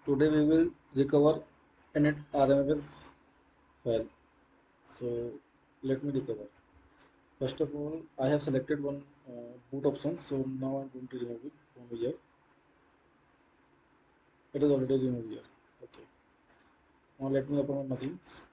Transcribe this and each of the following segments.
Today we will recover initramfs file. So let me recover. First of all, I have selected one boot option. So now I'm going to remove it from here. It is already removed here. Okay. Now let me open my machines.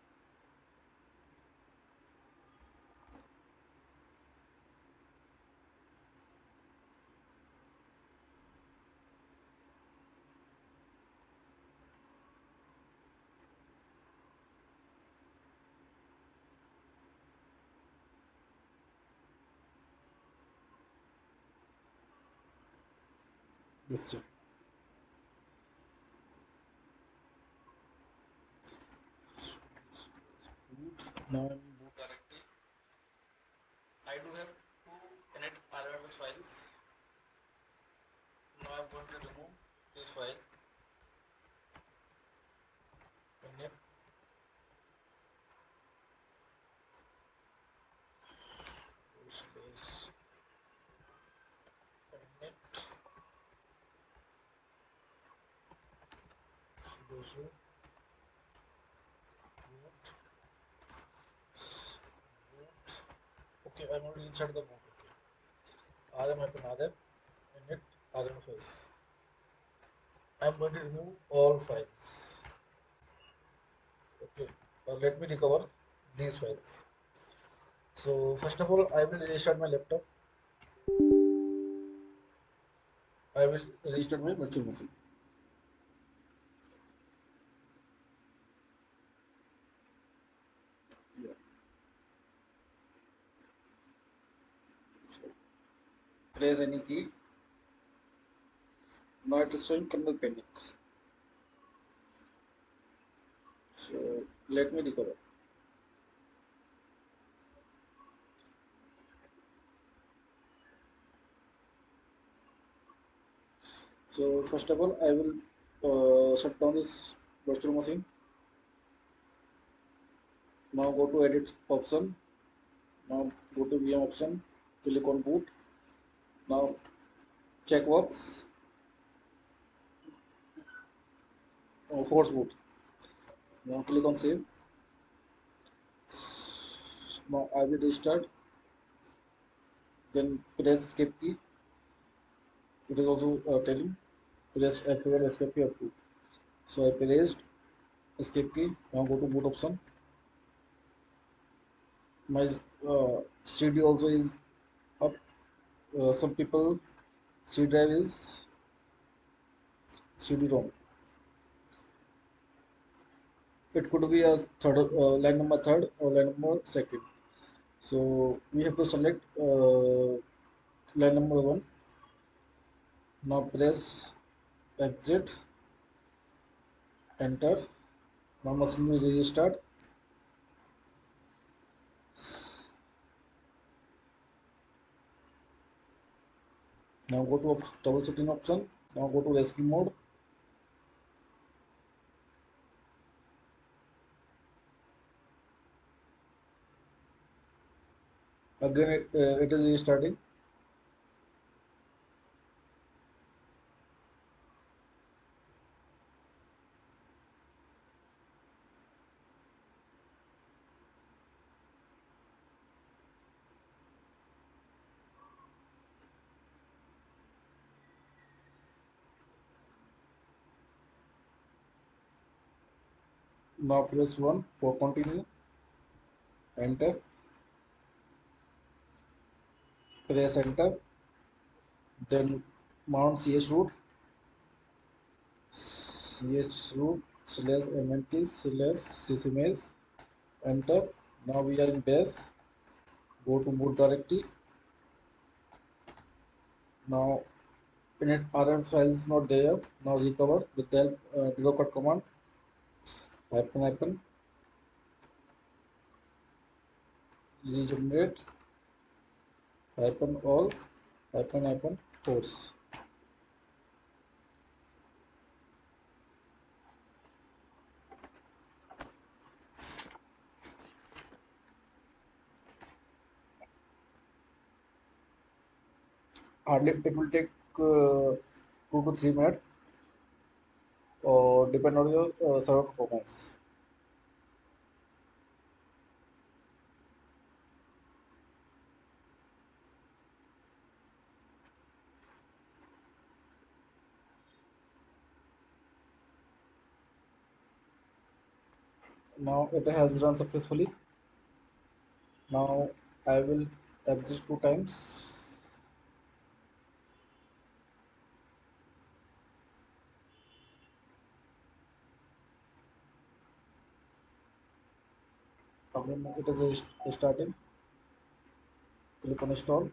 This is boot. Now I'm in boot directory. I do have two initramfs files. Now I'm going to remove this file. Init space init sudo boot. Okay, I'm already inside the boot. Okay. rm init rmfs. I'm going to remove all files. Okay. Let me recover these files. So first of all, I will restart my laptop. I will restart my virtual machine. Yeah. So press any key. Now it is showing Kernel Panic. So let me recover. So first of all, I will shut down this virtual machine. Now go to edit option. Now go to VM option. Click on boot. Now checkbox. Force boot. Now click on save. Now I will restart. Then press escape key. It is also telling press F12 escape key F2. So I pressed escape key. Now go to boot option. My CD also is up. Some people C drive is CD-ROM. It could be a third line number third or line number second. So we have to select line number one. Now press exit, enter. Now machine will restart. Now go to troubleshooting option. Now go to rescue mode. Again it is restarting. Now press 1 for continue. Enter. Press enter. Then mount chroot chroot /mnt/systems. Enter. Now we are in base. Go to boot directory. Now init rm file is not there. Now recover with the dracut command. --, regenerate -all -force. Hardly it will take 2 to 3 minutes, or depend on your server performance. Now it has run successfully. Now I will exit two times. Again, it is starting. Click on install.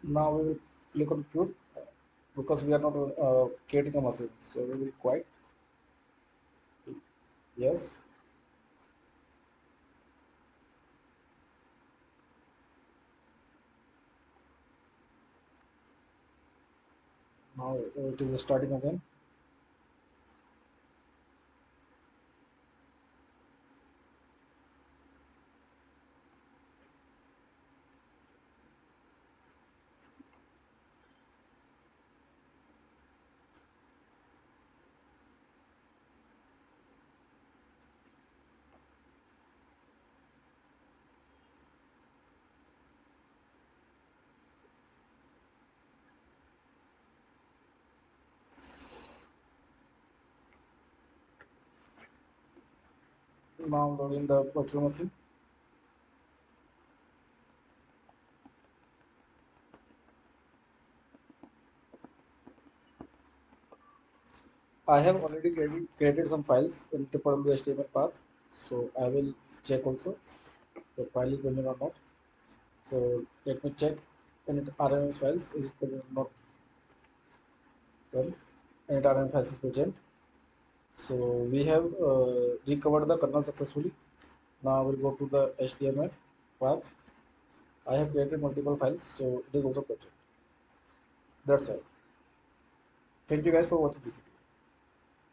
Now we will click on quit because we are not creating a machine. So we will quit. Yes. Now it is starting again. Now loading the virtual machine. I have already created some files in typical HTML path. So I will check also the file is running or not. So let me check init RMS files is present or not. Well, init RMS files is present. So we have recovered the kernel successfully. Now we'll go to the HTML path. I have created multiple files, so it is also present. That's all. Thank you guys for watching this video.